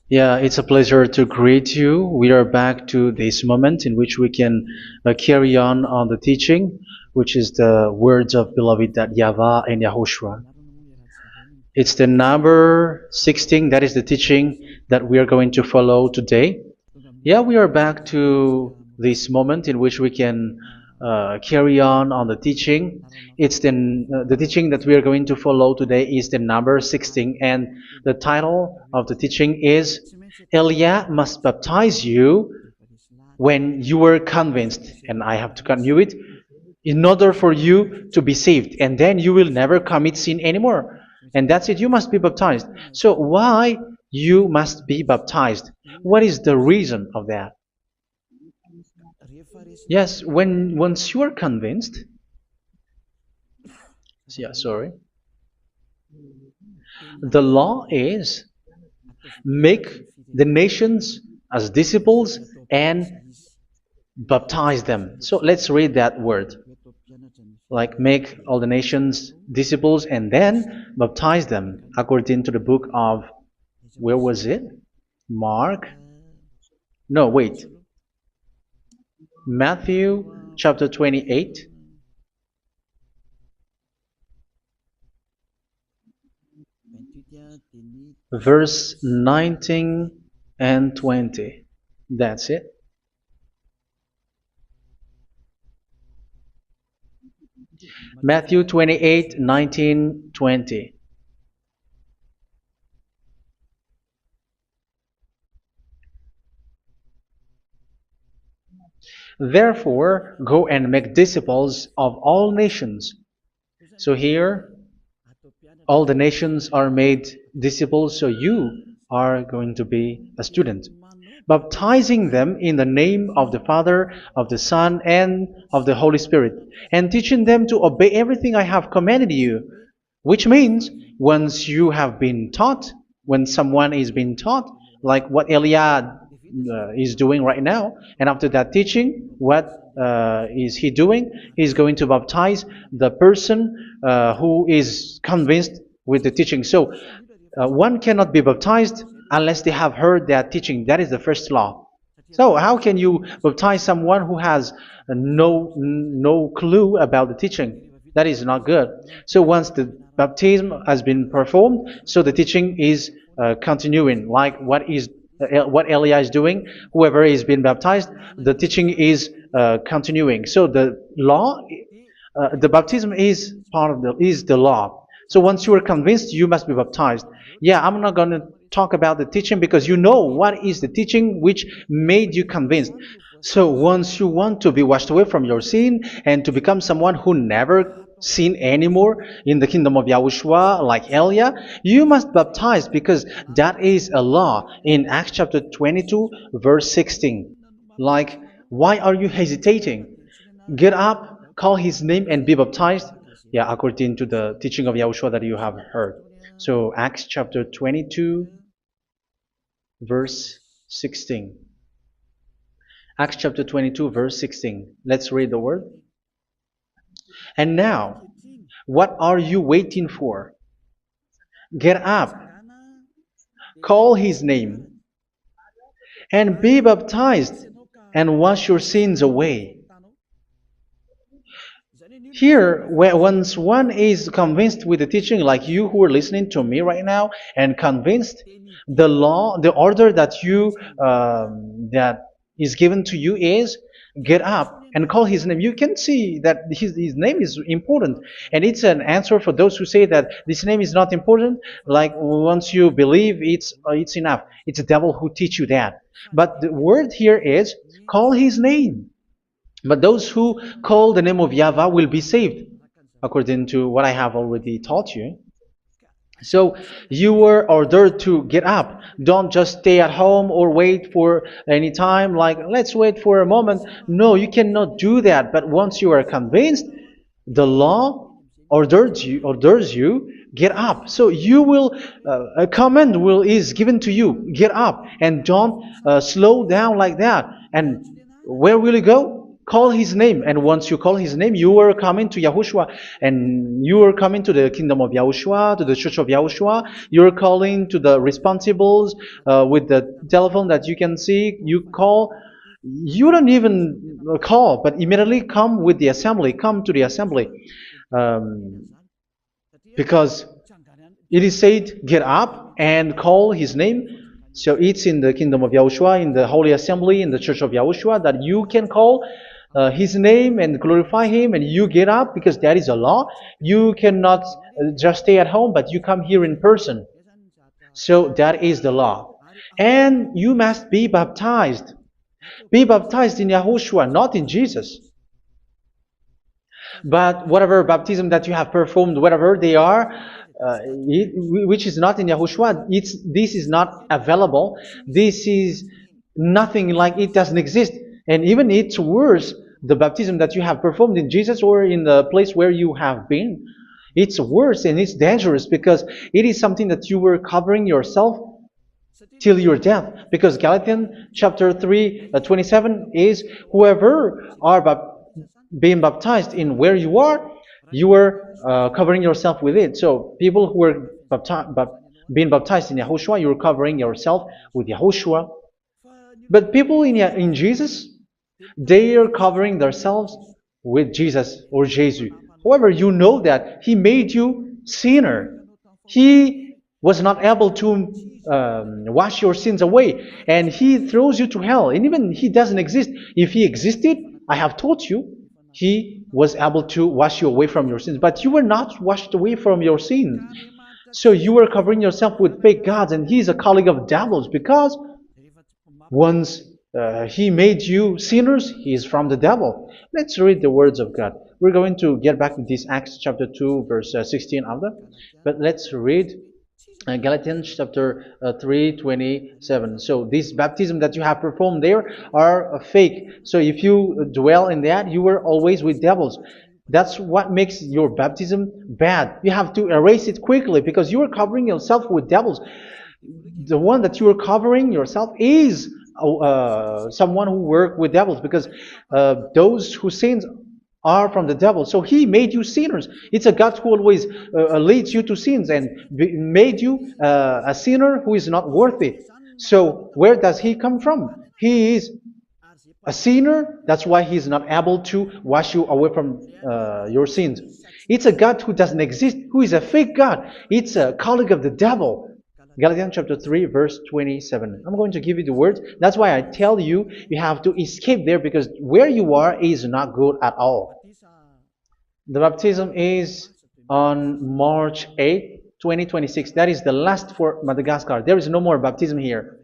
Yeah, it's a pleasure to greet you. We are back to this moment in which we can carry on the teaching, which is the words of beloved that YAHVAH and YAHOSHUA. It's the number 16, that is the teaching that we are going to follow today. Yeah, we are back to this moment in which we can carry on the teaching. It's the teaching that we are going to follow today is the number 16, and the title of the teaching is Elia must baptize you when you were convinced, and I have to continue it, in order for you to be saved, and then you will never commit sin anymore. And that's it, you must be baptized. So why you must be baptized? What is the reason of that? Yes, when once you are convinced, yeah, sorry, the law is make the nations as disciples and baptize them. So let's read that word. Like make all the nations disciples and then baptize them according to the book of, where was it? Mark? No, wait. Matthew chapter 28. Verse 19 and 20. That's it. Matthew 28, 19, 20. Therefore, go and make disciples of all nations. So here, all the nations are made disciples, so you are going to be a student. Baptizing them in the name of the Father, of the Son, and of the Holy Spirit, and teaching them to obey everything I have commanded you. Which means, once you have been taught, when someone is being taught, like what Elia is doing right now, and after that teaching, what is he doing? He's going to baptize the person who is convinced with the teaching. So one cannot be baptized unless they have heard that teaching. That is the first law. So how can you baptize someone who has no clue about the teaching? That is not good. So once the baptism has been performed, so the teaching is continuing. Like what Elia is doing, whoever is being baptized, the teaching is continuing. So the law, the baptism is part of the law. So once you are convinced, you must be baptized. Yeah, I'm not going to talk about the teaching because you know what is the teaching which made you convinced. So once you want to be washed away from your sin and to become someone who never sin anymore in the kingdom of Yahushua, like Elia, you must baptize because that is a law in Acts chapter 22, verse 16. Like, why are you hesitating? Get up, call his name, and be baptized. Yeah, according to the teaching of Yahushua that you have heard. So Acts chapter 22, verse 16. Acts chapter 22, verse 16. Let's read the word. And now, what are you waiting for? Get up, call his name, and be baptized, and wash your sins away. Here, once one is convinced with the teaching, like you who are listening to me right now, and convinced, the law, the order that that is given to you is get up and call his name. You can see that his name is important, and it's an answer for those who say that this name is not important. Like once you believe, it's enough. It's the devil who teach you that. But the word here is call his name. But those who call the name of YAHVAH will be saved, according to what I have already taught you. So you were ordered to get up. Don't just stay at home or wait for any time, like let's wait for a moment. No, you cannot do that. But once you are convinced, the law orders you get up. So you will a command is given to you, get up, and don't slow down like that. And where will you go? Call his name, and once you call his name, you are coming to Yahushua, and you are coming to the kingdom of Yahushua, to the church of Yahushua. You are calling to the responsibles with the telephone that you can see. You call. You don't even call, but immediately come with the assembly. Come to the assembly, um, because it is said, get up and call his name. So it's in the kingdom of Yahushua, in the holy assembly, in the church of Yahushua, that you can call his name and glorify him, and you get up, because that is a law. You cannot just stay at home, but you come here in person. So that is the law. And you must be baptized. Be baptized in Yahushua, not in Jesus. But whatever baptism that you have performed, whatever they are, which is not in Yahushua, this is not available. This is nothing, like it doesn't exist. And even it's worse, the baptism that you have performed in Jesus or in the place where you have been. It's worse and it's dangerous, because it is something that you were covering yourself till your death. Because Galatians chapter 3, 27 is, whoever are being baptized in where you are covering yourself with it. So people who are being baptized in Yahushua, you're covering yourself with Yahushua. But people in Jesus, they are covering themselves with Jesus or Jesus. However, you know that he made you sinner. He was not able to wash your sins away, and he throws you to hell. And even he doesn't exist. If he existed, I have taught you, he was able to wash you away from your sins. But you were not washed away from your sins. So you were covering yourself with fake gods, and he's a colleague of devils, because once he made you sinners, he is from the devil. Let's read the words of God. We're going to get back to this Acts chapter 2, verse 16 after. But let's read Galatians chapter 3, 27. So this baptism that you have performed there are fake. So if you dwell in that, you were always with devils. That's what makes your baptism bad. You have to erase it quickly, because you are covering yourself with devils. The one that you are covering yourself is someone who works with devils, because those who sin are from the devil. So he made you sinners. It's a God who always leads you to sins, and made you a sinner who is not worthy. So where does he come from? He is a sinner. That's why he is not able to wash you away from your sins. It's a God who doesn't exist, who is a fake God. It's a colleague of the devil. Galatians chapter 3, verse 27. I'm going to give you the words. That's why I tell you, you have to escape there, because where you are is not good at all. The baptism is on March 8, 2026. That is the last for Madagascar. There is no more baptism here.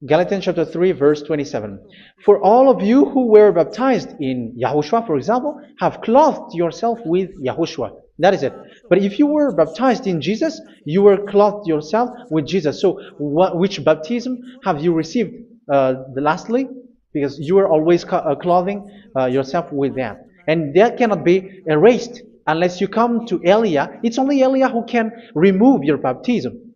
Galatians chapter 3, verse 27. For all of you who were baptized in Yahushua, for example, have clothed yourself with Yahushua. That is it. But if you were baptized in Jesus, you were clothed yourself with Jesus. So which baptism have you received lastly? Because you are always clothing yourself with that. And that cannot be erased unless you come to Eliah. It's only Eliah who can remove your baptism.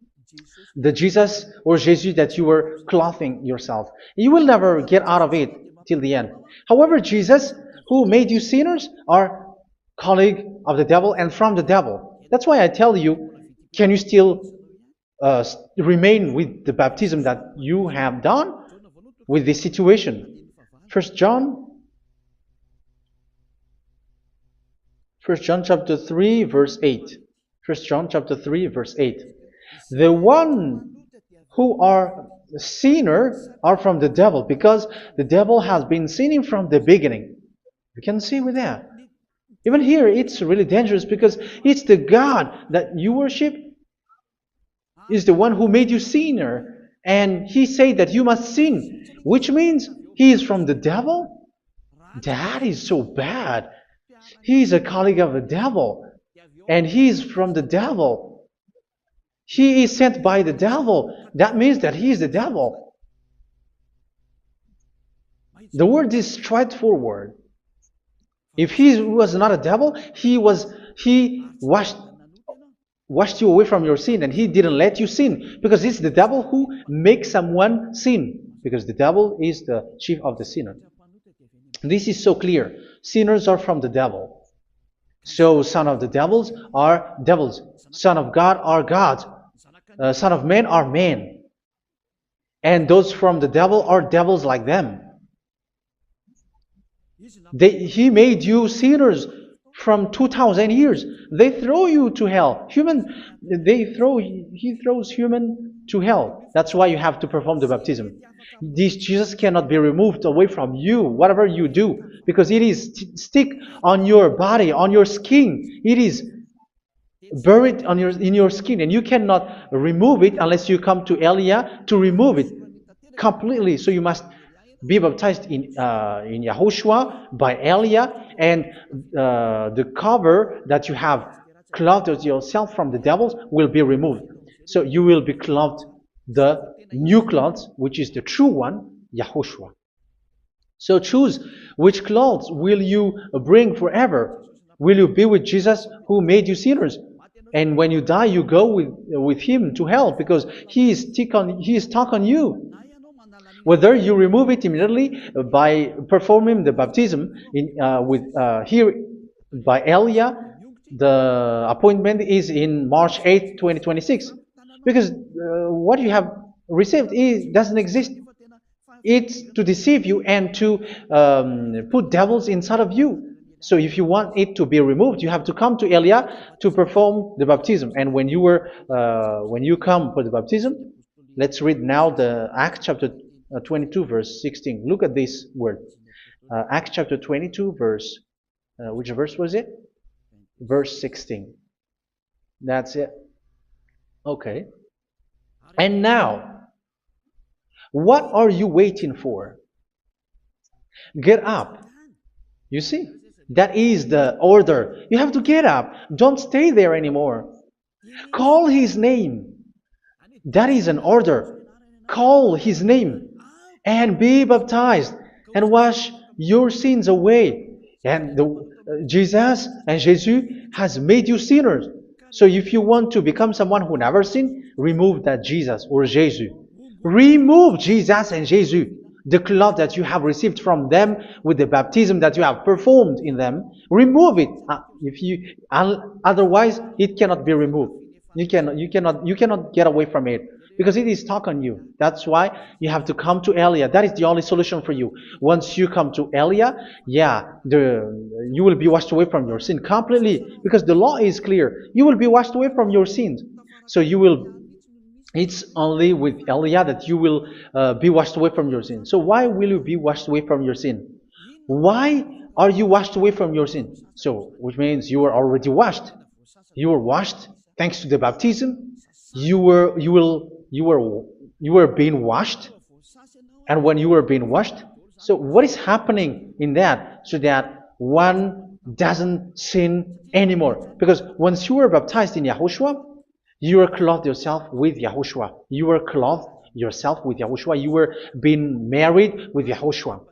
The Jesus or Jesus that you were clothing yourself. You will never get out of it till the end. However, Jesus, who made you sinners, are colleague of the devil and from the devil. That's why I tell you, can you still remain with the baptism that you have done with this situation? First John chapter 3, verse 8. First John chapter 3, verse 8. The one who are sinner are from the devil, because the devil has been sinning from the beginning. You can see with that. Even here, it's really dangerous, because it's the God that you worship is the one who made you sinner, and he said that you must sin, which means he is from the devil. That is so bad. He is a colleague of the devil, and he is from the devil. He is sent by the devil. That means that he is the devil. The word is straightforward. If he was not a devil, he washed you away from your sin, and he didn't let you sin, because it's the devil who makes someone sin, because the devil is the chief of the sinner. This is so clear. Sinners are from the devil. So son of the devils are devils. Son of God are gods. Son of men are men. And those from the devil are devils like them. He made you sinners from 2,000 years. They throw you to hell. He throws human to hell. That's why you have to perform the baptism. This Jesus cannot be removed away from you, whatever you do, because it is stick on your body, on your skin. It is buried in your skin, and you cannot remove it unless you come to Elia to remove it completely. So you must be baptized in YAHOSHUA by Elia, and the cover that you have clothed yourself from the devils will be removed. So you will be clothed the new clothes, which is the true one, YAHOSHUA. So choose which clothes will you bring forever. Will you be with Jesus who made you sinners? And when you die, you go with him to hell because he is stuck on you. Whether you remove it immediately by performing the baptism here by Elia, the appointment is in March 8, 2026. Because what you have received doesn't exist. It's to deceive you and to put devils inside of you. So if you want it to be removed, you have to come to Elia to perform the baptism. And when you come for the baptism, let's read now the Acts chapter 22 verse 16. Look at this word. Acts chapter 22 verse, which verse was it? Verse 16. That's it. Okay. And now, what are you waiting for? Get up. You see, that is the order. You have to get up. Don't stay there anymore. Call his name. That is an order. Call his name and be baptized and wash your sins away. And Jesus has made you sinners. So if you want to become someone who never sinned, remove that Jesus or Jesus. Remove Jesus and Jesus, the cloth that you have received from them with the baptism that you have performed in them. Remove it. Otherwise, it cannot be removed. You cannot get away from it because it is stuck on you. That's why you have to come to Elia. That is the only solution for you. Once you come to Elia, you will be washed away from your sin completely because the law is clear. You will be washed away from your sins. So it's only with Elia that you will be washed away from your sin. So why will you be washed away from your sin? Why are you washed away from your sin? So, which means you are already washed. You were washed thanks to the baptism. You were being washed, and when you were being washed, so what is happening in that? So that one doesn't sin anymore. Because once you were baptized in YAHOSHUA, you were clothed yourself with YAHOSHUA. You were clothed yourself with YAHOSHUA. You were being married with YAHOSHUA.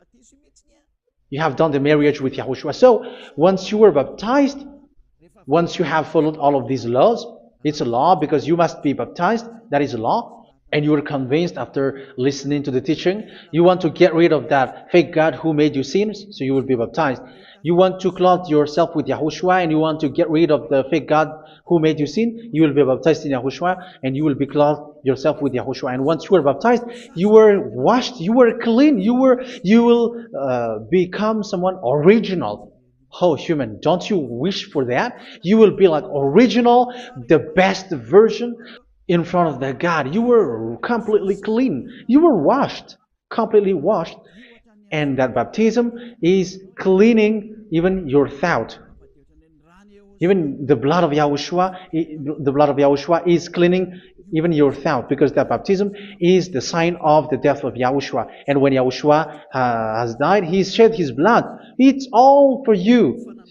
You have done the marriage with YAHOSHUA. So once you were baptized, once you have followed all of these laws, it's a law because you must be baptized. That is a law. And you are convinced after listening to the teaching, you want to get rid of that fake God who made you sinners, so you will be baptized. You want to clothe yourself with YAHOSHUA and you want to get rid of the fake God who made you sin, you will be baptized in YAHOSHUA and you will be clothed yourself with YAHOSHUA. And once you are baptized, you were washed, you were clean, you will become someone original. Oh, human, don't you wish for that? You will be like original, the best version in front of the God. You were completely clean. You were washed, completely washed. And that baptism is cleaning even your thought. Even the blood of YAHOSHUA is cleaning even your thought, because that baptism is the sign of the death of YAHOSHUA. And when YAHOSHUA has died, he shed his blood. It's all for you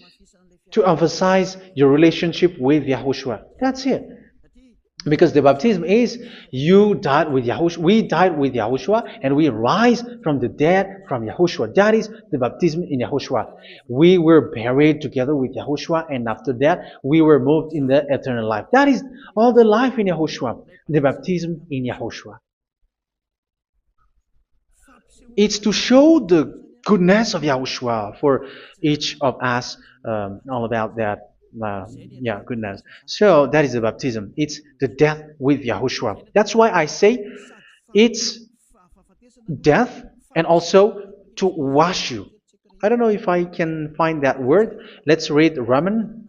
to emphasize your relationship with YAHOSHUA. That's it. Because the baptism is you died with YAHOSHUA, we died with YAHOSHUA, and we rise from the dead from YAHOSHUA. That is the baptism in YAHOSHUA. We were buried together with YAHOSHUA, and after that we were moved in the eternal life. That is all the life in YAHOSHUA, the baptism in YAHOSHUA. It's to show the goodness of Yahushua for each of us, all about that. Yeah, goodness. So that is the baptism. It's the death with Yahushua. That's why I say it's death and also to wash you. I don't know if I can find that word. Let's read Romans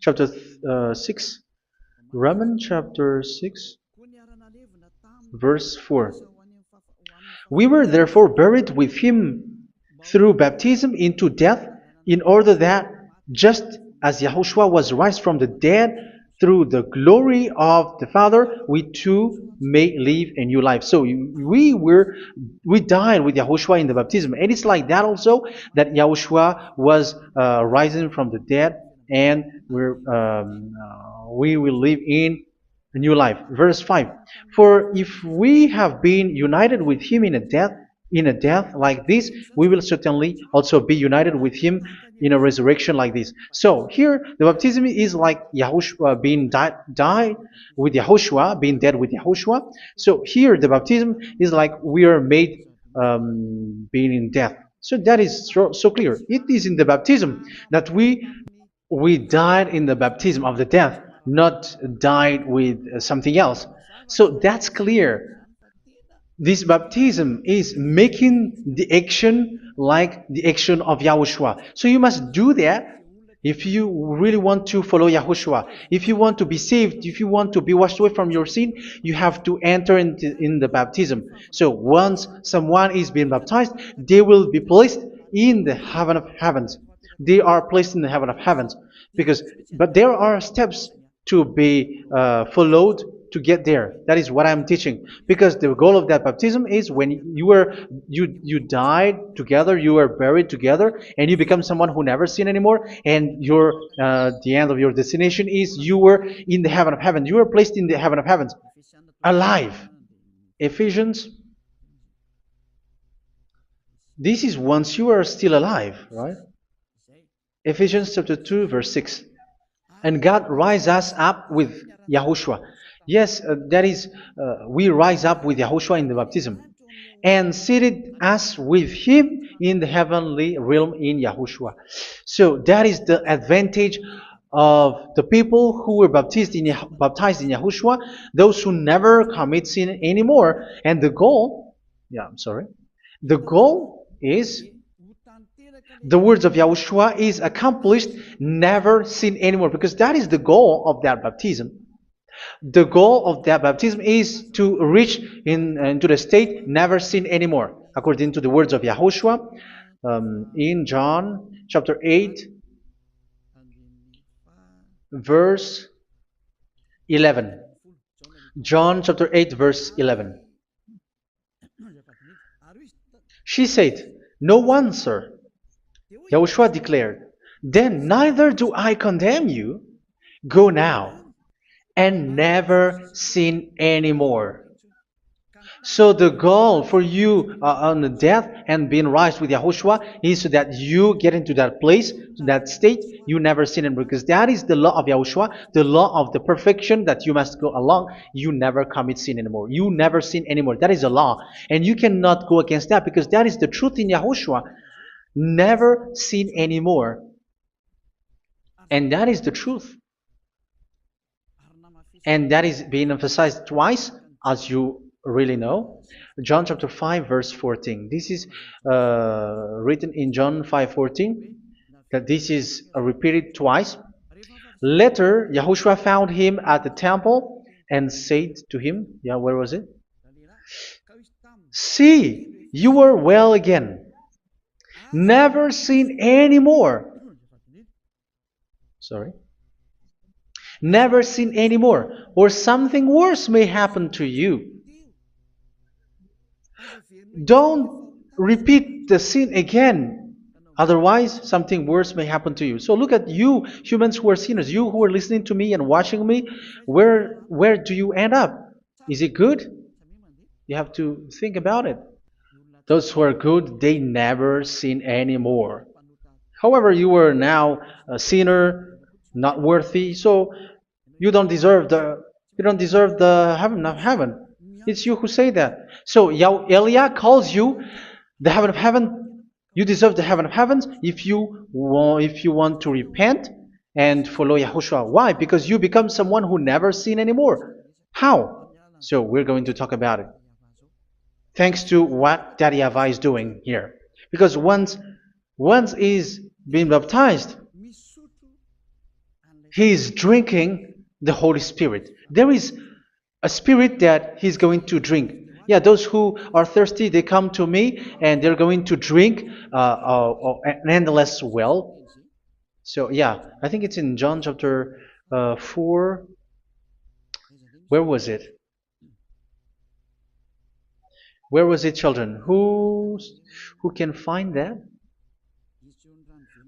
chapter 6. Romans chapter 6, verse 4. We were therefore buried with him through baptism into death, in order that, just as Yahushua was raised from the dead through the glory of the Father, we too may live a new life. So we died with Yahushua in the baptism, and it's like that also that Yahushua was rising from the dead, and we will live in a new life. Verse 5. For if we have been united with him in a death like this, we will certainly also be united with him in a resurrection like this. So here the baptism is like Yahushua being died with Yahushua, being dead with Yahushua. So here the baptism is like we are made being in death. So that is so clear. It is in the baptism that we died in the baptism of the death, not died with something else. So that's clear. This baptism is making the action like the action of Yahushua. So you must do that if you really want to follow Yahushua. If you want to be saved, if you want to be washed away from your sin, you have to enter in the baptism. So once someone is being baptized, they will be placed in the heaven of heavens. They are placed in the heaven of heavens, but there are steps to be followed to get there. That is what I'm teaching, because the goal of that baptism is when you died together, you were buried together, and you become someone who never sin anymore, and the end of your destination is you were in the heaven of heaven. You were placed in the heaven of heavens, alive. Ephesians. This is once you are still alive, right? Ephesians chapter 2, verse 6. And God rise us up with Yahushua. Yes, that is, we rise up with Yahushua in the baptism. And seated us with him in the heavenly realm in Yahushua. So that is the advantage of the people who were baptized in Yahushua, those who never commit sin anymore. And the goal, the goal is the words of Yahushua is accomplished, never sin anymore, because that is the goal of that baptism. The goal of that baptism is to reach into the state never sin anymore, according to the words of Yahushua in John chapter 8, verse 11. John chapter 8, verse 11. She said, "No one, sir." Yahushua declared, "Then neither do I condemn you. Go now and never sin anymore." So the goal for you on the death and being raised with Yahushua is so that you get into that place, to that state, you never sin anymore. Because that is the law of Yahushua, the law of the perfection that you must go along. You never commit sin anymore. You never sin anymore. That is a law. And you cannot go against that, because that is the truth in Yahushua. Never sin anymore. And that is the truth. And that is being emphasized twice, as you really know. John chapter 5, verse 14. This is written in John 5:14, that this is repeated twice. Later, Yahushua found him at the temple and said to him, where was it? "See, you are well again. Never sin anymore." Never sin anymore, or something worse may happen to you. Don't repeat the sin again. Otherwise, something worse may happen to you. So look at you, humans who are sinners, you who are listening to me and watching me. Where do you end up? Is it good? You have to think about it. Those who are good, they never sin anymore. However, you are now a sinner, not worthy, so you don't deserve the heaven of heaven. It's you who say that. So Eliah calls you the heaven of heaven You deserve the heaven of heavens if you want to repent and follow Yahushua. Why? Because you become someone who never sin anymore. How? So we're going to talk about it. Thanks to what Daddy YAHVAH is doing here. Because once he's been baptized, he is drinking the Holy Spirit. There is a spirit that he's going to drink. Yeah, those who are thirsty, they come to me and they're going to drink an endless well. So yeah, I think it's in John chapter 4. Where was it? Where was it, children? Who can find that?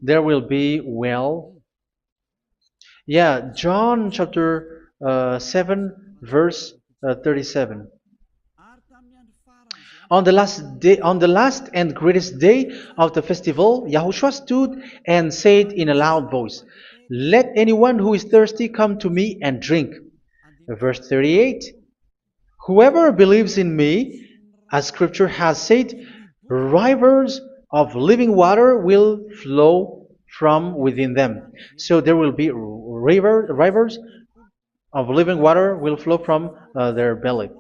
There will be well. Yeah, John chapter 7, verse 37. On the last day, on the last and greatest day of the festival, Yahushua stood and said in a loud voice, "Let anyone who is thirsty come to me and drink." Verse 38. Whoever believes in me, as Scripture has said, rivers of living water will flow from within them. So there will be rivers of living water will flow from their belly.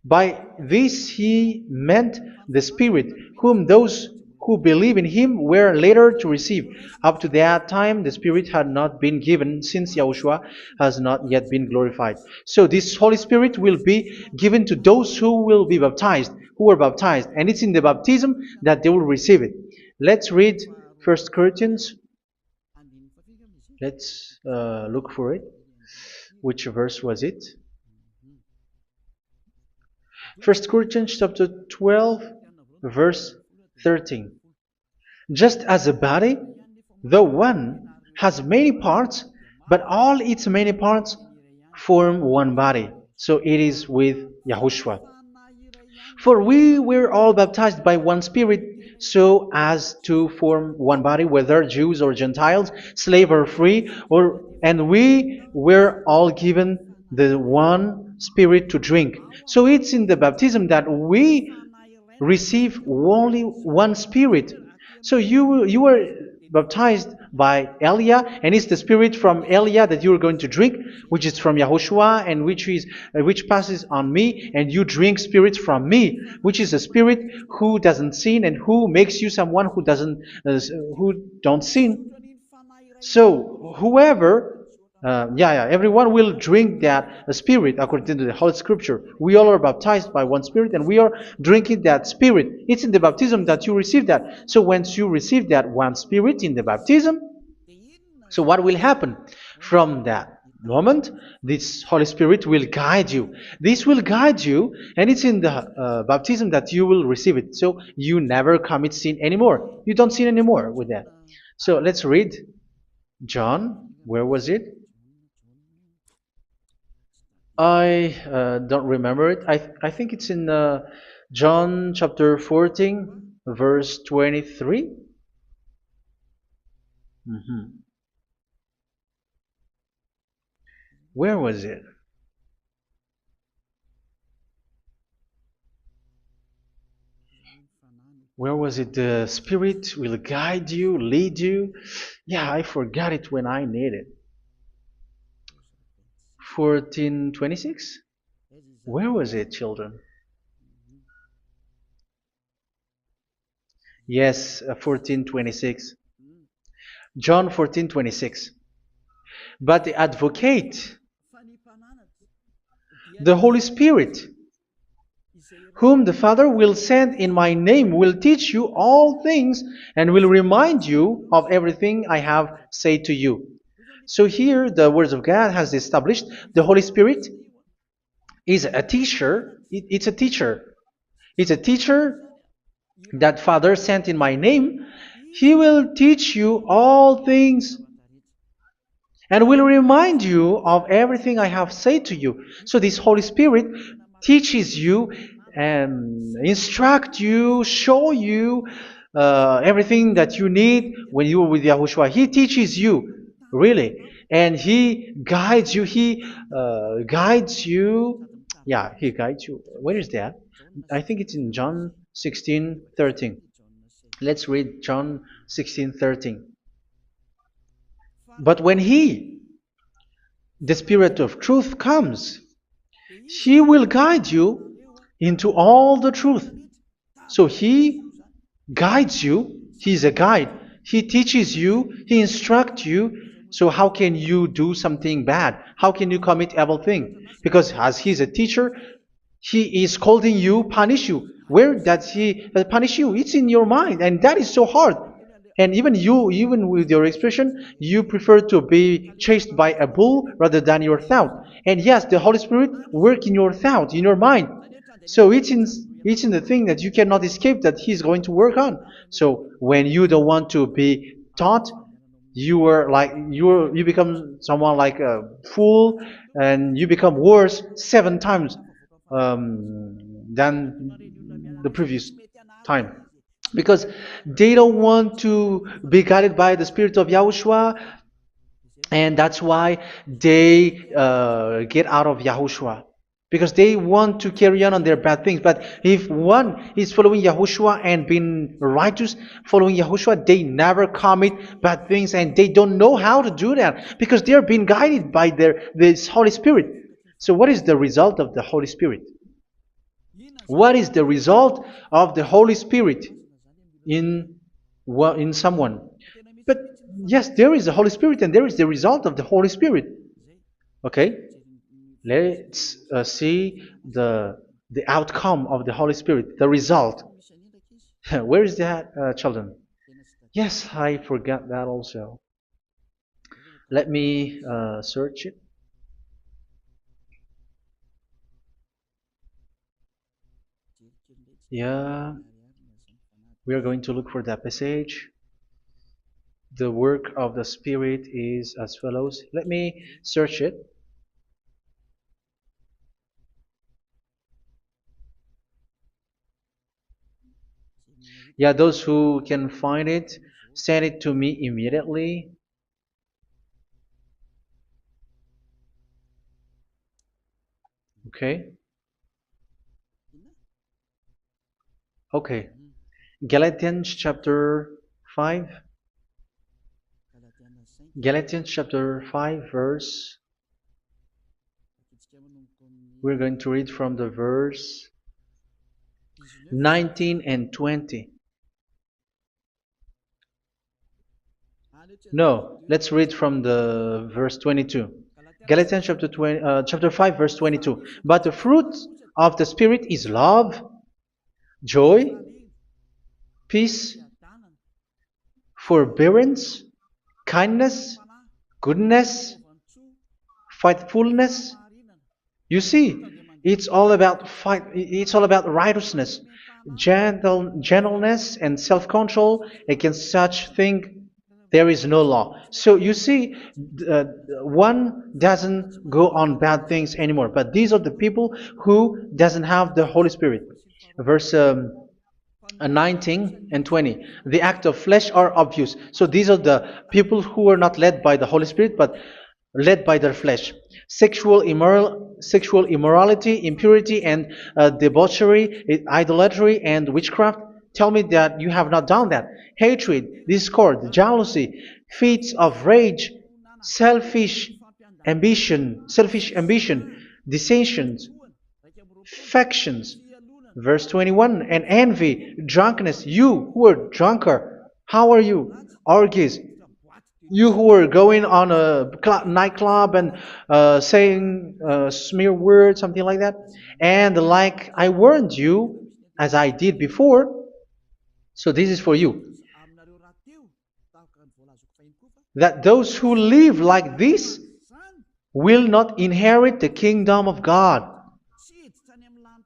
By this he meant the Spirit, whom those who believe in him were later to receive. Up to that time, the Spirit had not been given, since Yahushua has not yet been glorified. So this Holy Spirit will be given to those who will be baptized, who were baptized, and it's in the baptism that they will receive it. Let's read 1 Corinthians. Let's look for it. Which verse was it? 1 Corinthians chapter 12, verse 13. Just as a body, though one, has many parts, but all its many parts form one body. So it is with Yahushua. For we were all baptized by one Spirit, so as to form one body, whether Jews or Gentiles, slave or free, and we were all given the one Spirit to drink. So it's in the baptism that we receive only one Spirit. So you were baptized by Elia, and it's the Spirit from Elia that you are going to drink, which is from Yahushua, and which passes on me, and you drink Spirit from me, which is a Spirit who doesn't sin and who makes you someone who don't sin. So whoever everyone will drink that Spirit according to the Holy Scripture. We all are baptized by one Spirit, and we are drinking that Spirit. It's in the baptism that you receive that. So once you receive that one Spirit in the baptism, so what will happen? From that moment, this Holy Spirit will guide you. This will guide you, and it's in the baptism that you will receive it. So you never commit sin anymore. You don't sin anymore with that. So let's read John. Where was it? I don't remember it. I think it's in John chapter 14, verse 23. Where was it? Where was it? The Spirit will guide you, lead you. Yeah, I forgot it when I need it. 14:26? Where was it, children? Yes, 14:26. John 14:26. But the Advocate, the Holy Spirit, whom the Father will send in my name, will teach you all things and will remind you of everything I have said to you. So here the words of God has established the Holy Spirit is a teacher. It's a teacher. It's a teacher that Father sent in my name. He will teach you all things and will remind you of everything I have said to you. So this Holy Spirit teaches you and instruct you, show you everything that you need when you are with Yahushua. He teaches you, really. And He guides you. He guides you. Yeah, He guides you. Where is that? I think it's in John 16:13. Let's read John 16:13. But when He, the Spirit of truth, comes, He will guide you into all the truth. So He guides you. He's a guide. He teaches you. He instructs you. So how can you do something bad? How can you commit evil thing? Because as He's a teacher, He is scolding you, punish you. Where does He punish you? It's in your mind, and that is so hard. And even you, even with your expression, you prefer to be chased by a bull rather than your thought. And yes, the Holy Spirit work in your thought, in your mind. So it's in the thing that you cannot escape that He's going to work on. So when you don't want to be taught, you become someone like a fool, and you become worse 7 times than the previous time, because they don't want to be guided by the Spirit of Yahushua, and that's why they get out of Yahushua, because they want to carry on their bad things. But if one is following Yahushua and being righteous, following Yahushua, they never commit bad things, and they don't know how to do that because they are being guided by this Holy Spirit. So what is the result of the Holy Spirit? What is the result of the Holy Spirit in in someone? But yes, there is the Holy Spirit, and there is the result of the Holy Spirit. Okay, let's see the outcome of the Holy Spirit, the result. Where is that, children? Yes, I forgot that also. Let me search it. Yeah, we are going to look for that passage. The work of the Spirit is as follows. Let me search it. Yeah, those who can find it, send it to me immediately. Okay. Okay. Galatians chapter 5. Galatians chapter 5 verse. We're going to read from the verse 19 and 20. No, let's read from the verse 22. Galatians chapter 5 verse 22. But the fruit of the Spirit is love, joy, peace, forbearance, kindness, goodness, faithfulness. You see, it's all about righteousness, gentleness, and self-control. Against such thing there is no law. So you see, one doesn't go on bad things anymore. But these are the people who doesn't have the Holy Spirit. Verse 19 and 20. The act of flesh are obvious. So these are the people who are not led by the Holy Spirit, but led by their flesh. Sexual immorality, impurity, and debauchery, idolatry, and witchcraft. Tell me that you have not done that. Hatred, discord, jealousy, fits of rage, selfish ambition, dissensions, factions. Verse 21, and envy, drunkenness. You who are drunkard, how are you? Orgies. You who are going on a nightclub and saying smear words, something like that. And like I warned you, as I did before, so this is for you, that those who live like this will not inherit the kingdom of God.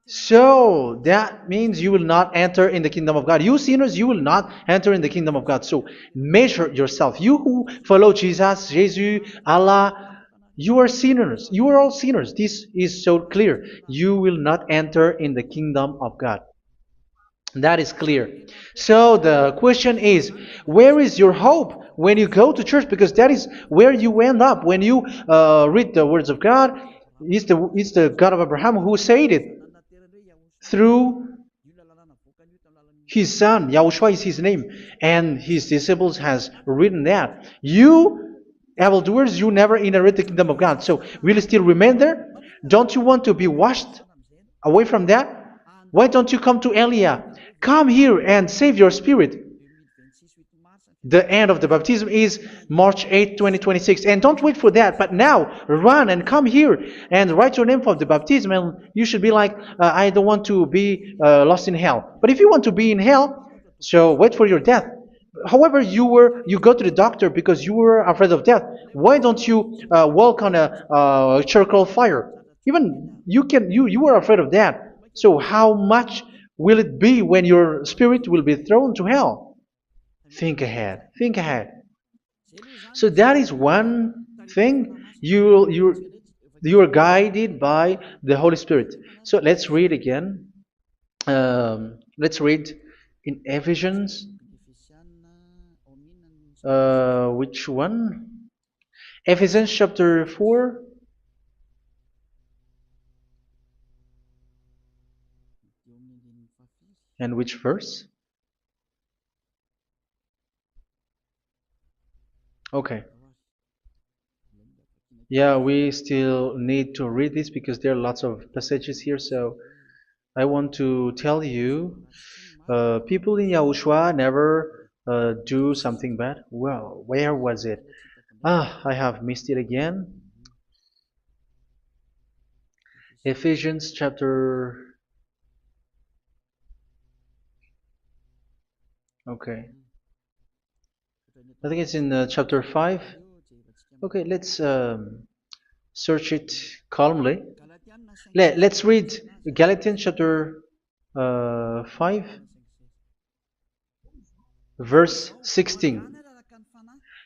So that means you will not enter in the kingdom of God. You sinners, you will not enter in the kingdom of God. So measure yourself. You who follow Jesus, Allah, you are sinners. You are all sinners. This is so clear. You will not enter in the kingdom of God. That is clear. So the question is, where is your hope when you go to church? Because that is where you end up. When you read the words of God, it's the God of Abraham who said it. Through His son, Yahushua is his name, and his disciples has written that. You evildoers, you never inherit the kingdom of God. So will you still remain there? Don't you want to be washed away from that? Why don't you come to Elia? Come here and save your spirit. The end of the baptism is March 8th, 2026. And don't wait for that, but now run and come here and write your name for the baptism. And you should be like, I don't want to be lost in hell. But if you want to be in hell, so wait for your death. However, you go to the doctor because you were afraid of death. Why don't you walk on a charcoal fire? Even you were afraid of that. So how much will it be when your spirit will be thrown to hell? Think ahead. Think ahead. So that is one thing. You are guided by the Holy Spirit. So let's read again. Let's read in Ephesians. Which one? Ephesians chapter 4. And which verse? Okay. Yeah, we still need to read this because there are lots of passages here. So I want to tell you, people in Yahushua never do something bad. Well, where was it? I have missed it again. Ephesians chapter. Okay. I think it's in chapter 5. Okay, let's search it calmly. Let's read Galatians chapter 5, verse 16.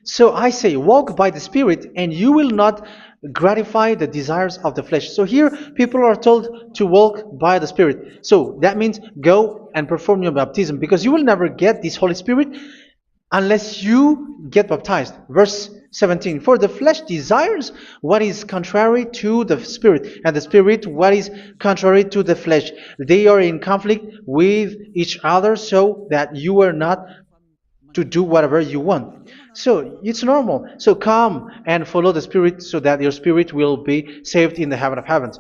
So I say, walk by the Spirit, and you will not gratify the desires of the flesh. So here, people are told to walk by the Spirit. So that means go and perform your baptism, because you will never get this Holy Spirit unless you get baptized. Verse 17. For the flesh desires what is contrary to the Spirit, and the Spirit what is contrary to the flesh. They are in conflict with each other, so that you are not to do whatever you want. So it's normal. So come and follow the Spirit so that your spirit will be saved in the heaven of heavens.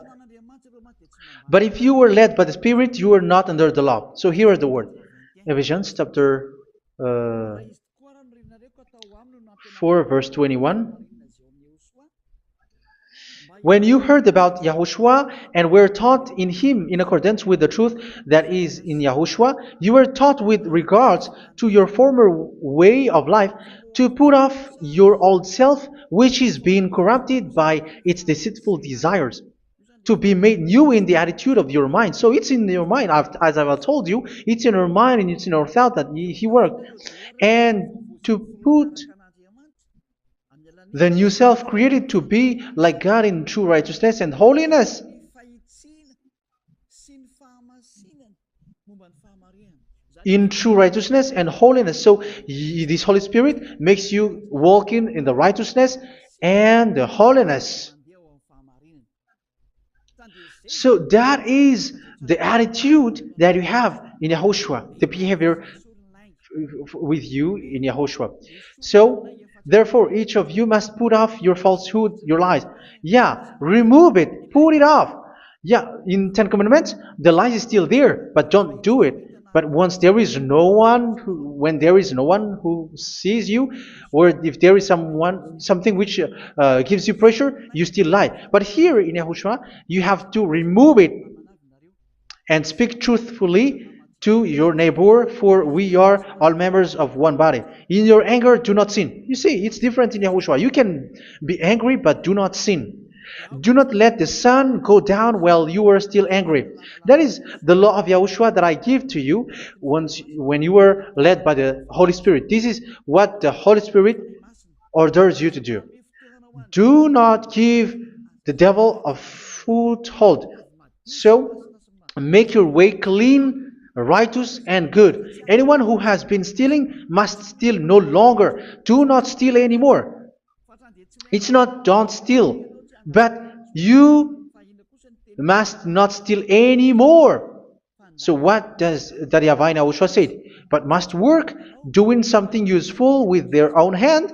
But if you were led by the Spirit, you are not under the law. So here is the word. Ephesians chapter 4 verse 21. When you heard about Yahushua and were taught in him in accordance with the truth that is in Yahushua, you were taught with regards to your former way of life to put off your old self, which is being corrupted by its deceitful desires, to be made new in the attitude of your mind. So it's in your mind, as I've told you, it's in your mind and it's in your thought that he worked. And to put the new self created to be like God in true righteousness and holiness. In true righteousness and holiness. So this Holy Spirit makes you walk in the righteousness and the holiness. So that is the attitude that you have in Yahushua, the behavior with you in Yahushua. So therefore, each of you must put off your falsehood, your lies. Yeah, remove it, put it off. Yeah, in Ten Commandments, the lies is still there, but don't do it. But once there is no one, when there is no one who sees you, or if there is something which gives you pressure, you still lie. But here in Yahushua, you have to remove it and speak truthfully to your neighbor, for we are all members of one body. In your anger, do not sin. You see, it's different in Yahushua. You can be angry, but do not sin. Do not let the sun go down while you are still angry. That is the law of Yahushua that I give to you when you were led by the Holy Spirit. This is what the Holy Spirit orders you to do. Do not give the devil a foothold. So, make your way clean, righteous, and good. Anyone who has been stealing must steal no longer. Do not steal anymore. It's not don't steal, but you must not steal anymore. So what does the Yahweh YAHOSHUA say? But must work doing something useful with their own hand,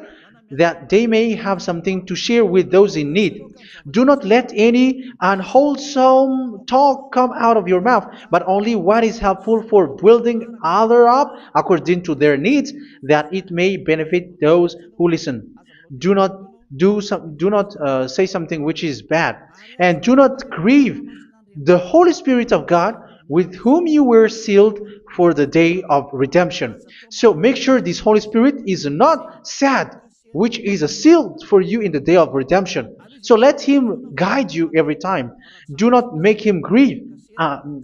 that they may have something to share with those in need. Do not let any unwholesome talk come out of your mouth, but only what is helpful for building other up according to their needs, that it may benefit those who listen. Do not do not say something which is bad, and do not grieve the Holy Spirit of God, with whom you were sealed for the day of redemption. So make sure this Holy Spirit is not sad, which is a seal for you in the day of redemption. So let Him guide you every time. Do not make Him grieve.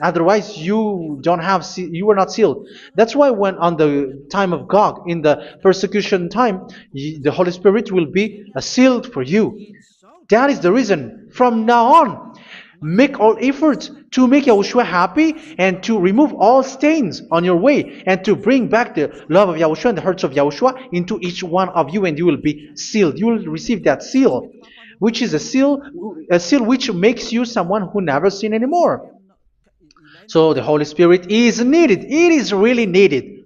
Otherwise, you don't have you are not sealed. That's why when on the time of God, in the persecution time, the Holy Spirit will be a sealed for you. That is the reason. From now on, make all efforts to make Yahushua happy and to remove all stains on your way and to bring back the love of Yahushua and the hearts of Yahushua into each one of you, and you will be sealed. You will receive that seal, which is a seal which makes you someone who never sin anymore. So the Holy Spirit is needed. It is really needed.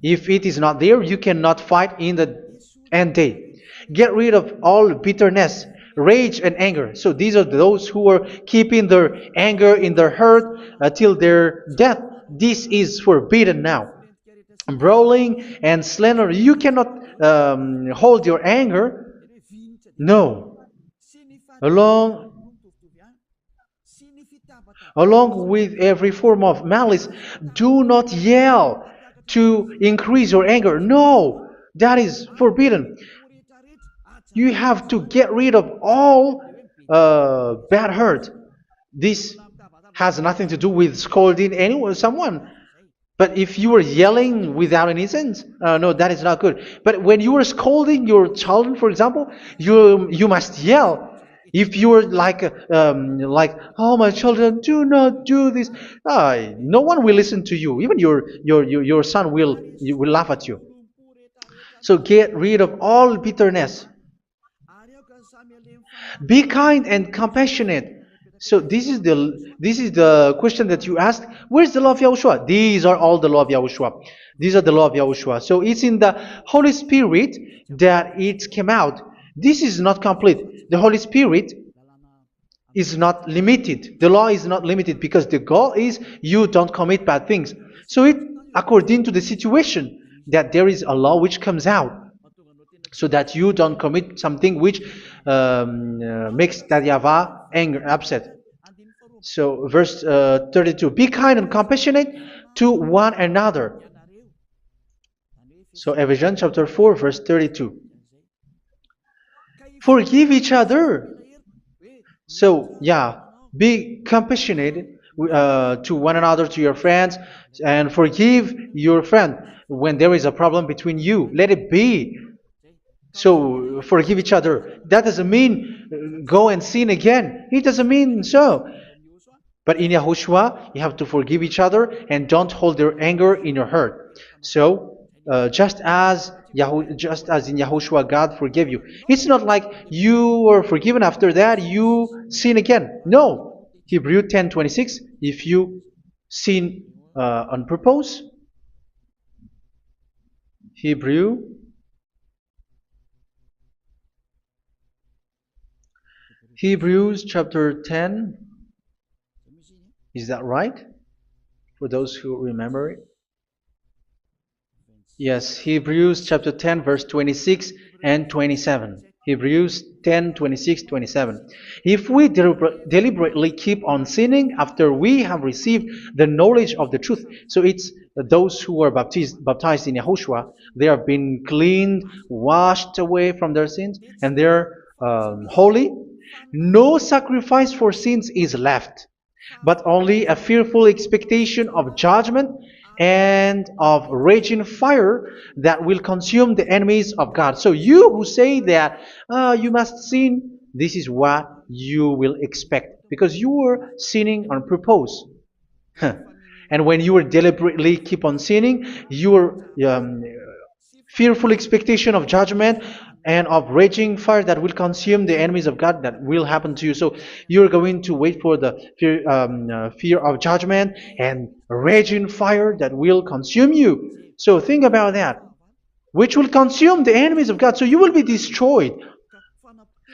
If it is not there, you cannot fight in the end day. Get rid of all bitterness, rage, and anger. So these are those who are keeping their anger in their heart till their death. This is forbidden now. Brawling and slander. You cannot hold your anger. No. Along with every form of malice, do not yell to increase your anger. No, that is forbidden. You have to get rid of all bad hurt. This has nothing to do with scolding anyone, someone. But if you are yelling without any sense, no, that is not good. But when you are scolding your children, for example, you must yell. If you are like, oh my children, do not do this, no one will listen to you. Even your son will laugh at you. So get rid of all bitterness. Be kind and compassionate. So this is the question that you asked. Where's the law of Yahushua? These are all the law of Yahushua. These are the law of Yahushua. So it's in the Holy Spirit that it came out. This is not complete. The Holy Spirit is not limited. The law is not limited because the goal is you don't commit bad things. So it according to the situation that there is a law which comes out, so that you don't commit something which makes that YAHVAH anger, upset. So verse 32, be kind and compassionate to one another. So Ephesians chapter 4 verse 32. Forgive each other. So yeah, be compassionate to one another, to your friends, and forgive your friend when there is a problem between you. Let it be. So forgive each other. That doesn't mean go and sin again. It doesn't mean so. But in Yahushua, you have to forgive each other and don't hold their anger in your heart. So just as in Yahushua, God forgave you. It's not like you were forgiven after that you sin again. No. Hebrew 10:26. If you sin on purpose, Hebrews chapter 10. Is that right? For those who remember it? Yes, Hebrews chapter 10 verse 26 and 27. Hebrews 10, 26, 27. If we deliberately keep on sinning after we have received the knowledge of the truth, so it's those who are baptized in Yahushua, they have been cleaned, washed away from their sins, and they're holy. No sacrifice for sins is left, but only a fearful expectation of judgment and of raging fire that will consume the enemies of God. So you who say that you must sin, this is what you will expect, because you were sinning on purpose. And when you deliberately keep on sinning, your fearful expectation of judgment and of raging fire that will consume the enemies of God that will happen to you. So you're going to wait for the fear of judgment and raging fire that will consume you. So think about that, which will consume the enemies of God. So you will be destroyed.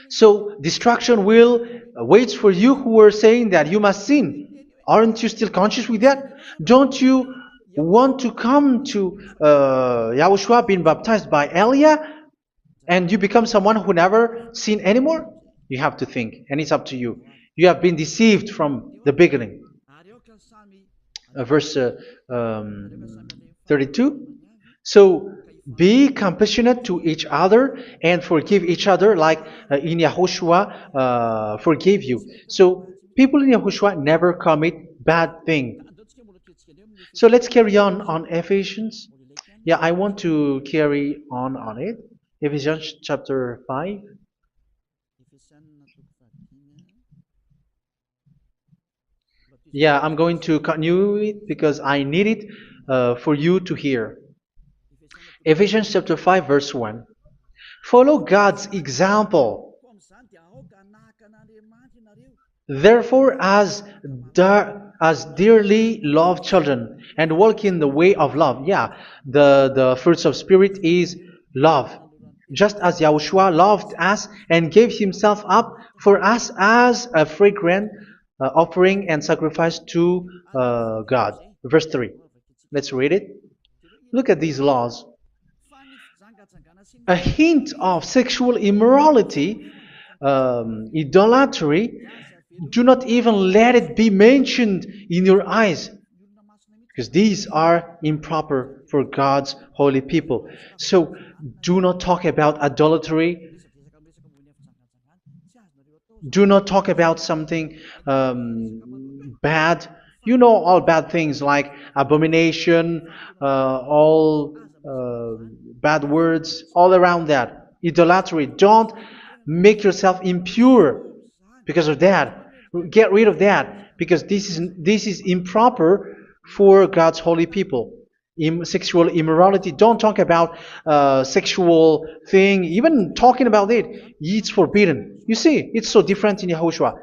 So destruction will wait for you who are saying that you must sin. Aren't you still conscious with that? Don't you want to come to Yahushua being baptized by Elia and you become someone who never sin anymore? You have to think, and it's up to you. You have been deceived from the beginning. Verse 32. So be compassionate to each other and forgive each other like in Yahushua forgave you. So people in Yahushua never commit bad thing. So let's carry on Ephesians. Yeah, I want to carry on it. Ephesians chapter 5. Yeah, I'm going to continue it because I need it for you to hear. Ephesians chapter 5 verse 1. Follow God's example. Therefore, as dearly loved children, and walk in the way of love. Yeah, the fruits of spirit is love. Just as Yahushua loved us and gave himself up for us as a fragrant offering and sacrifice to God. Verse 3. Let's read it. Look at these laws. A hint of sexual immorality, idolatry, do not even let it be mentioned in your eyes, because these are improper for God's holy people. So do not talk about idolatry. Do not talk about something bad. You know all bad things like abomination, all bad words, all around that. Idolatry. Don't make yourself impure because of that. Get rid of that because this is improper for God's holy people. Sexual immorality. Don't talk about sexual thing. Even talking about it's forbidden. You see, it's so different in Yahushua.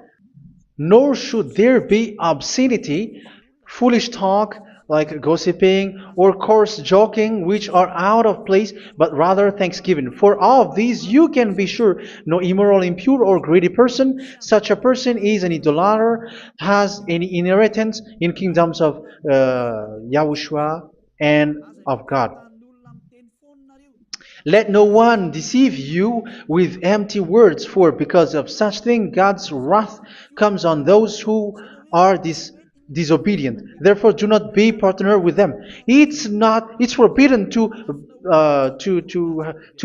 Nor should there be obscenity, foolish talk like gossiping or coarse joking, which are out of place, but rather thanksgiving. For of these you can be sure: no immoral, impure, or greedy person, such a person is an idolater, has any inheritance in kingdoms of Yahushua and of God. Let no one deceive you with empty words, for because of such thing God's wrath comes on those who are disobedient. Therefore, do not be partner with them. It's forbidden to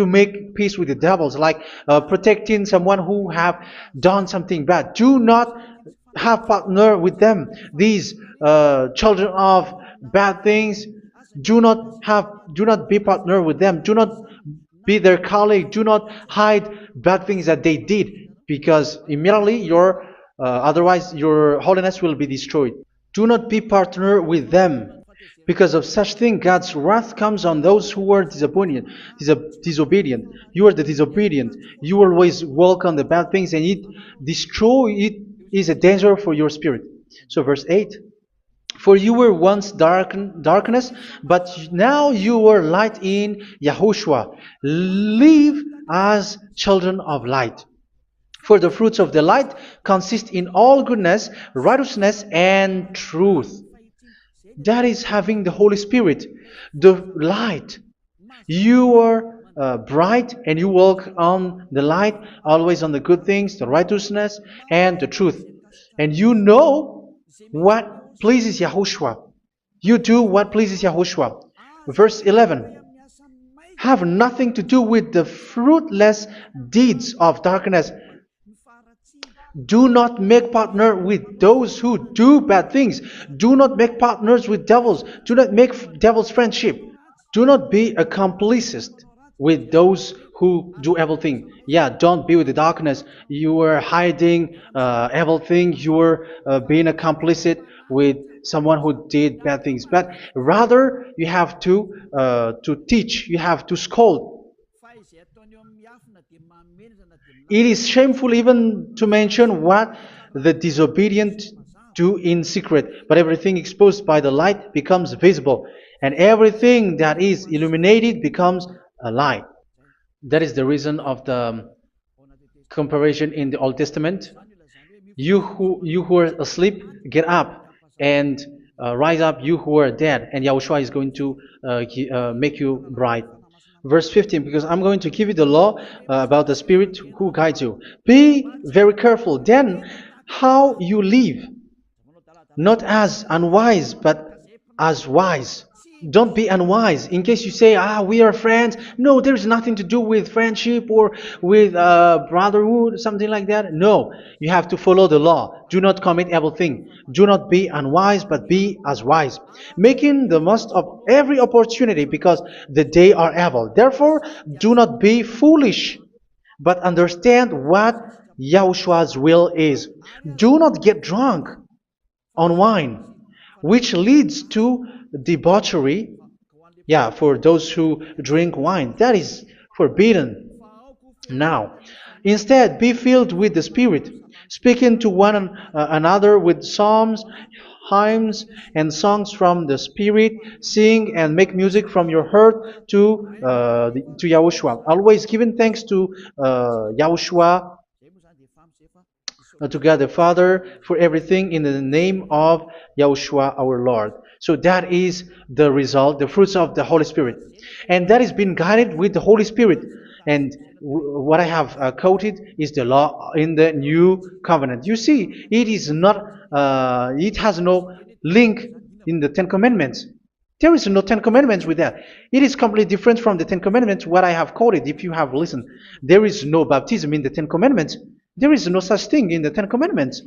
make peace with the devils, like protecting someone who have done something bad. Do not have partner with them. These children of bad things, do not be partner with them. Do not be their colleague. Do not hide bad things that they did, because immediately otherwise your holiness will be destroyed. Do not be partner with them. Because of such thing, God's wrath comes on those who are disobedient. You are the disobedient. You always walk on the bad things, and it is a danger for your spirit. So verse 8. For you were once darkness, but now you are light in Yahushua. Live as children of light. For the fruits of the light consist in all goodness, righteousness, and truth. That is having the Holy Spirit, the light. You are bright and you walk on the light, always on the good things, the righteousness, and the truth. And you know what pleases Yahushua. You do what pleases Yahushua. Verse 11. Have nothing to do with the fruitless deeds of darkness. Do not make partner with those who do bad things. Do not make partners with devils. Do not make devil's friendship. Do not be accomplices with those who do evil things. Yeah, don't be with the darkness. You are hiding evil things. You are being a complicit with someone who did bad things. But rather, you have to teach. You have to scold. It is shameful even to mention what the disobedient do in secret, but everything exposed by the light becomes visible, and everything that is illuminated becomes a light. That is the reason of the comparison in the Old Testament. You who are asleep, get up and rise up, you who are dead, and Yahushua is going to make you bright. Verse 15, because I'm going to give you the law about the Spirit who guides you. Be very careful then how you live, not as unwise, but as wise. Don't be unwise. In case you say, we are friends. No, there's nothing to do with friendship or with brotherhood, something like that. No, you have to follow the law. Do not commit evil thing. Do not be unwise, but be as wise, making the most of every opportunity because the day are evil. Therefore, do not be foolish, but understand what Yahushua's will is. Do not get drunk on wine, which leads to debauchery. Yeah, for those who drink wine, that is forbidden now. Instead, be filled with the Spirit, speaking to one another with psalms, hymns, and songs from the Spirit. Sing and make music from your heart to Yahushua. Always giving thanks to Yahushua, to God the Father for everything in the name of Yahushua our Lord. So that is the result, the fruits of the Holy Spirit. And that is being guided with the Holy Spirit. And what I have quoted is the law in the new covenant. You see, it is not, it has no link in the Ten Commandments. There is no Ten Commandments with that. It is completely different from the Ten Commandments, what I have quoted, if you have listened. There is no baptism in the Ten Commandments. There is no such thing in the Ten Commandments.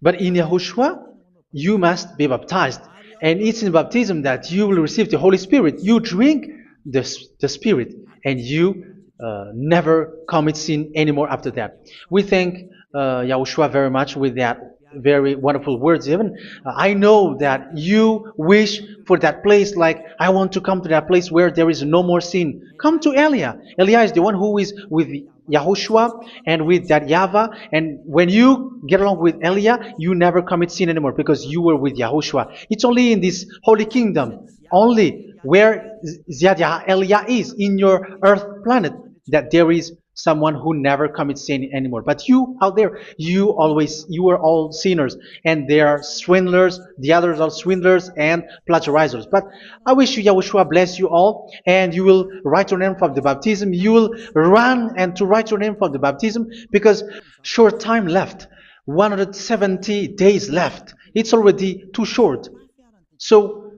But in Yahushua, you must be baptized. And it's in baptism that you will receive the Holy Spirit. You drink the Spirit, and you never commit sin anymore after that. We thank Yahushua very much with that very wonderful words. Even I know that you wish for that place, like I want to come to that place where there is no more sin. Come to Elia. Elia is the one who is with Yahushua and with that YAHVAH, and when you get along with Elia, you never commit sin anymore because you were with Yahushua. It's only in this holy kingdom, only where Ziad Elia is in your earth planet, that there is someone who never commits sin anymore. But you out there, you are all sinners, and they are swindlers. The others are swindlers and plagiarizers. But I wish you, Yahushua, bless you all, and you will write your name for the baptism. You will run and to write your name for the baptism, because short time left, 170 days left. It's already too short. So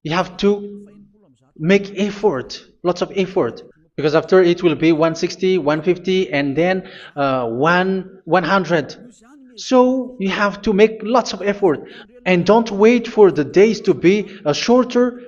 you have to make effort, lots of effort, because after it will be 160, 150, and then 100. So you have to make lots of effort, and don't wait for the days to be shorter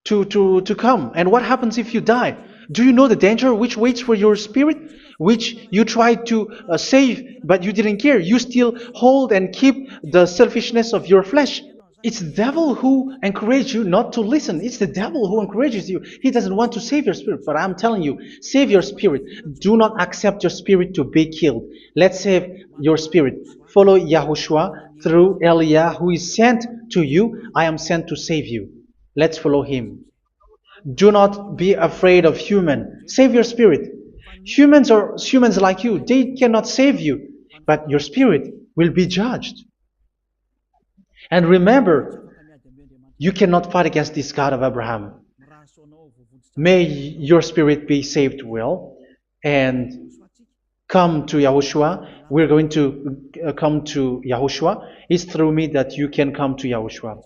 to come. And what happens if you die? Do you know the danger which waits for your spirit, which you tried to save, but you didn't care? You still hold and keep the selfishness of your flesh. It's the devil who encourages you not to listen. It's the devil who encourages you. He doesn't want to save your spirit. But I'm telling you, save your spirit. Do not accept your spirit to be killed. Let's save your spirit. Follow Yahushua through Elia, who is sent to you. I am sent to save you. Let's follow him. Do not be afraid of human. Save your spirit. Humans are humans like you. They cannot save you. But your spirit will be judged. And remember, you cannot fight against this God of Abraham. May your spirit be saved well and come to Yahushua. We're going to come to Yahushua. It's through me that you can come to Yahushua.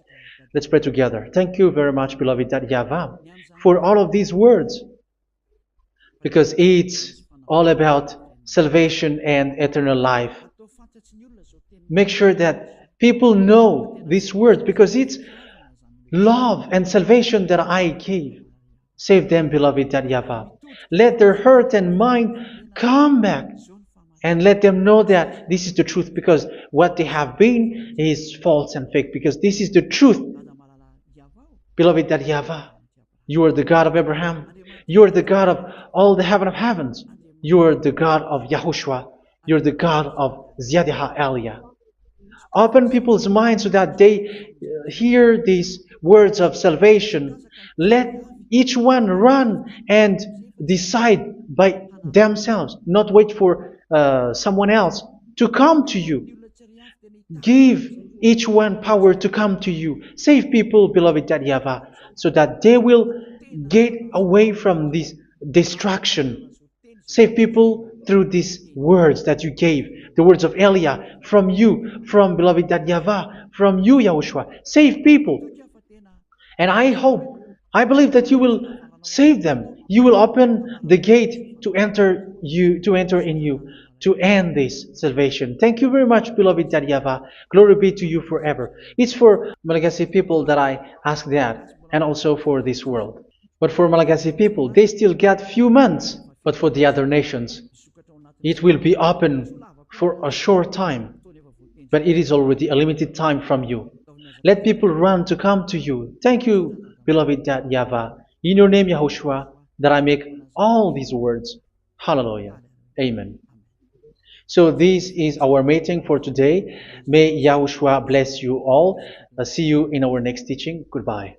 Let's pray together. Thank you very much, beloved YAHVAH, for all of these words, because it's all about salvation and eternal life. Make sure that people know these words, because it's love and salvation that I gave. Save them, beloved YAHVAH. Let their heart and mind come back, and let them know that this is the truth, because what they have been is false and fake, because this is the truth. Beloved YAHVAH, you are the God of Abraham. You are the God of all the heaven of heavens. You're the God of Yahushua. You're the God of Ziyadha Aliyah. Open people's minds so that they hear these words of salvation. Let each one run and decide by themselves, not wait for someone else to come to you. Give each one power to come to you. Save people, beloved YAHVAH, so that they will get away from this distraction. Save people through these words that you gave, the words of Elia, from you, from beloved YAHVAH, from you, Yahushua. Save people. And I hope, I believe that you will save them. You will open the gate to enter in you, to end this salvation. Thank you very much, beloved YAHVAH. Glory be to you forever. It's for Malagasy people that I ask that, and also for this world. But for Malagasy people, they still get few months. But for the other nations, it will be open for a short time. But it is already a limited time from you. Let people run to come to you. Thank you, beloved YAHVAH. In your name, Yahushua, that I make all these words. Hallelujah. Amen. So this is our meeting for today. May Yahushua bless you all. See you in our next teaching. Goodbye.